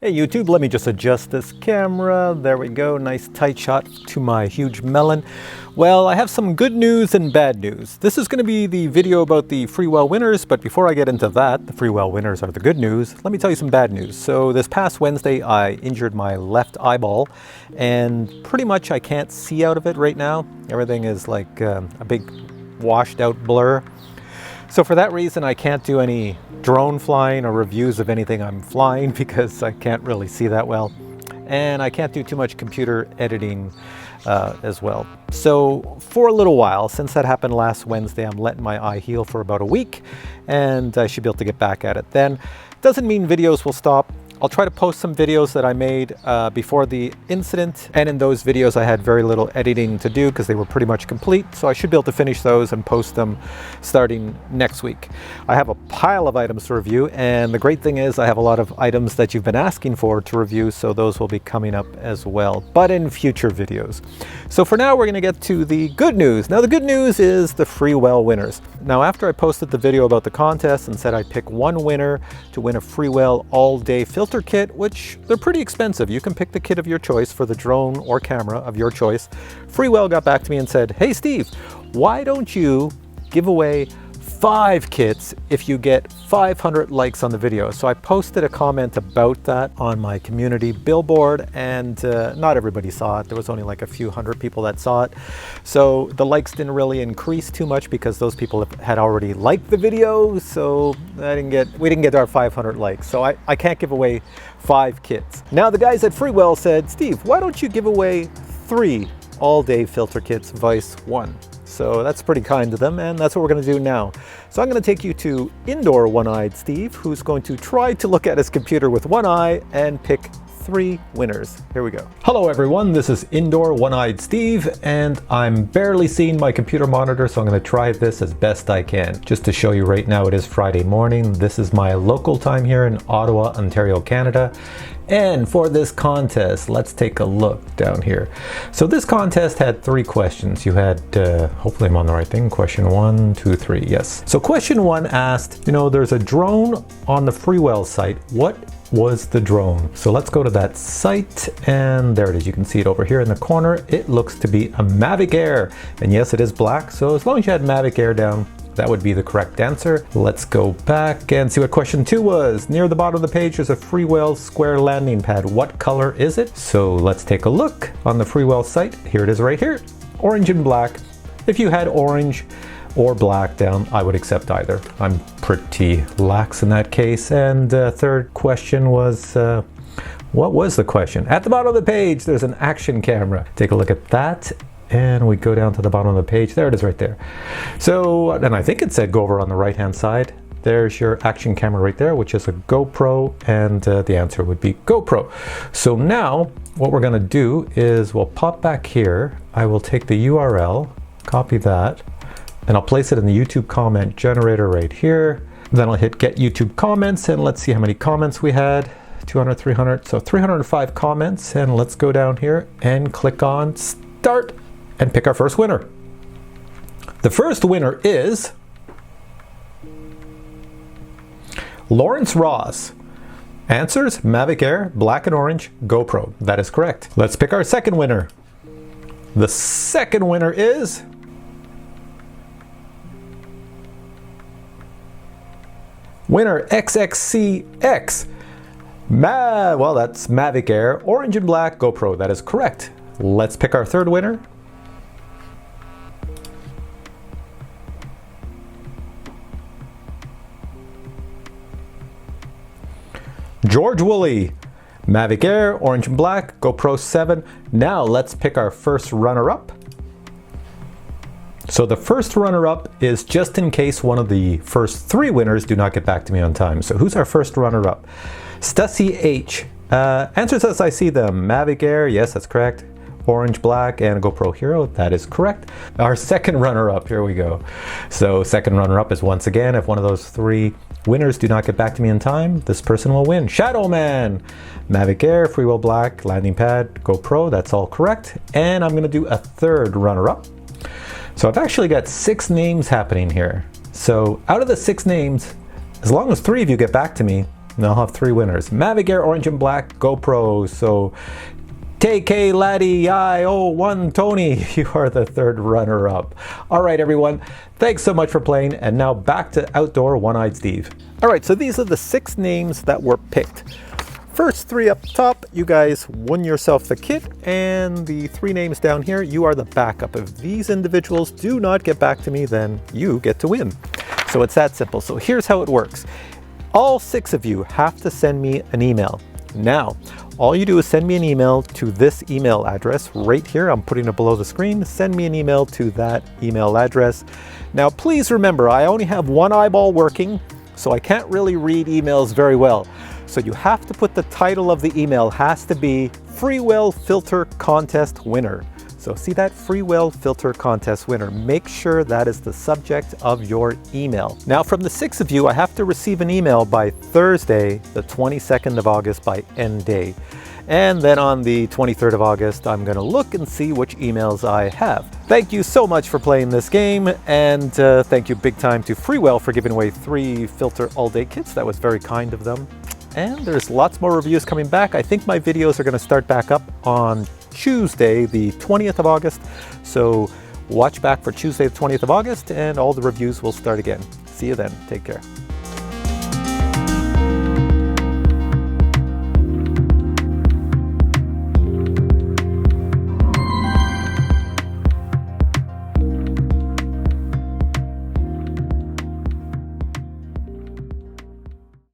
Hey YouTube, let me just adjust this camera. There we go, nice tight shot to my huge melon. Well, I have some good news and bad news. This is going to be the video about the Freewell winners, but before I get into that, the Freewell winners are the good news, let me tell you some bad news. So this past Wednesday, I injured my left eyeball, and pretty much I can't see out of it right now. Everything is like a big washed out blur. So for that reason, I can't do any drone flying or reviews of anything I'm flying because I can't really see that well. And I can't do too much computer editing as well. So for a little while, since that happened last Wednesday, I'm letting my eye heal for about a week and I should be able to get back at it then. Doesn't mean videos will stop. I'll try to post some videos that I made before the incident, and in those videos I had very little editing to do because they were pretty much complete, so I should be able to finish those and post them starting next week. I have a pile of items to review, and the great thing is I have a lot of items that you've been asking for to review, so those will be coming up as well, but in future videos. So for now, we're going to get to the good news. Now the good news is the Freewell winners. Now after I posted the video about the contest and said I'd pick one winner to win a Freewell all-day filter kit, which they're pretty expensive. You can pick the kit of your choice for the drone or camera of your choice. Freewell got back to me and said, "Hey Steve, why don't you give away 5 kits if you get 500 likes on the video?" So I posted a comment about that on my community billboard, and not everybody saw it. There was only like a few hundred people that saw it. So the likes didn't really increase too much because those people had already liked the video. So we didn't get our 500 likes. So I can't give away 5 kits. Now the guys at Freewell said, "Steve, why don't you give away 3 all-day filter kits, vice 1?" So that's pretty kind of them, and that's what we're going to do now. So I'm going to take you to Indoor One-Eyed Steve, who's going to try to look at his computer with one eye and pick 3 winners. Here we go. Hello everyone, this is Indoor One-Eyed Steve, and I'm barely seeing my computer monitor, so I'm going to try this as best I can. Just to show you right now, it is Friday morning. This is my local time here in Ottawa, Ontario, Canada. And for this contest, let's take a look down here. So this contest had 3 questions. You had, hopefully I'm on the right thing, question 1, 2, 3, yes. So question 1 asked, there's a drone on the Freewell site. What was the drone? So let's go to that site, and there it is. You can see it over here in the corner. It looks to be a Mavic Air. And yes, it is black. So as long as you had Mavic Air down, that would be the correct answer. Let's go back and see what question 2 was. Near the bottom of the page, there's a Freewell square landing pad. What color is it? So let's take a look on the Freewell site. Here it is right here, orange and black. If you had orange or black down, I would accept either. I'm pretty lax in that case. And third question was, what was the question? At the bottom of the page, there's an action camera. Take a look at that. And we go down to the bottom of the page. There it is right there. So, and I think it said go over on the right hand side. There's your action camera right there, which is a GoPro, and the answer would be GoPro. So now what we're gonna do is we'll pop back here. I will take the URL, copy that, and I'll place it in the YouTube comment generator right here. Then I'll hit get YouTube comments, and let's see how many comments we had. 200, 300, so 305 comments. And let's go down here and click on start and pick our first winner. The first winner is Lawrence Ross. Answers: Mavic Air, black and orange, GoPro. That is correct. Let's pick our second winner. The second winner is winner XXCX. Well, that's Mavic Air, orange and black, GoPro. That is correct. Let's pick our third winner. George Woolley, Mavic Air, orange and black, GoPro 7. Now let's pick our first runner-up. So the first runner-up is just in case one of the first 3 winners do not get back to me on time. So who's our first runner-up? Stussy H. Answers as I see them. Mavic Air, yes, that's correct. Orange, black, and a GoPro Hero, that is correct. Our second runner-up, here we go. So second runner-up is once again, if one of those 3 winners do not get back to me in time, this person will win. Shadow Man, Mavic Air, Freewell black, landing pad, GoPro, that's all correct. And I'm gonna do a third runner-up. So I've actually got 6 names happening here. So out of the 6 names, as long as 3 of you get back to me, and I'll have 3 winners. Mavic Air Orange and Black GoPro. So TK Laddie I01 Tony, you are the 3rd runner-up. All right, everyone, thanks so much for playing, and now back to Outdoor One-Eyed Steve. All right, so these are the 6 names that were picked. First 3 up top, you guys won yourself the kit, and the 3 names down here, you are the backup. If these individuals do not get back to me, then you get to win. So it's that simple. So here's how it works. All 6 of you have to send me an email. Now, all you do is send me an email to this email address right here. I'm putting it below the screen. Send me an email to that email address. Now, please remember, I only have one eyeball working, so I can't really read emails very well. So you have to put the title of the email has to be Freewell Filter Contest Winner. So see that? Freewell Filter Contest Winner. Make sure that is the subject of your email. Now from the 6 of you, I have to receive an email by Thursday, the 22nd of August by end day. And then on the 23rd of August, I'm gonna look and see which emails I have. Thank you so much for playing this game, and thank you big time to Freewell for giving away 3 filter all-day kits. That was very kind of them. And there's lots more reviews coming back. I think my videos are gonna start back up on Tuesday, the 20th of August. So watch back for Tuesday, the 20th of August, and all the reviews will start again. See you then. Take care.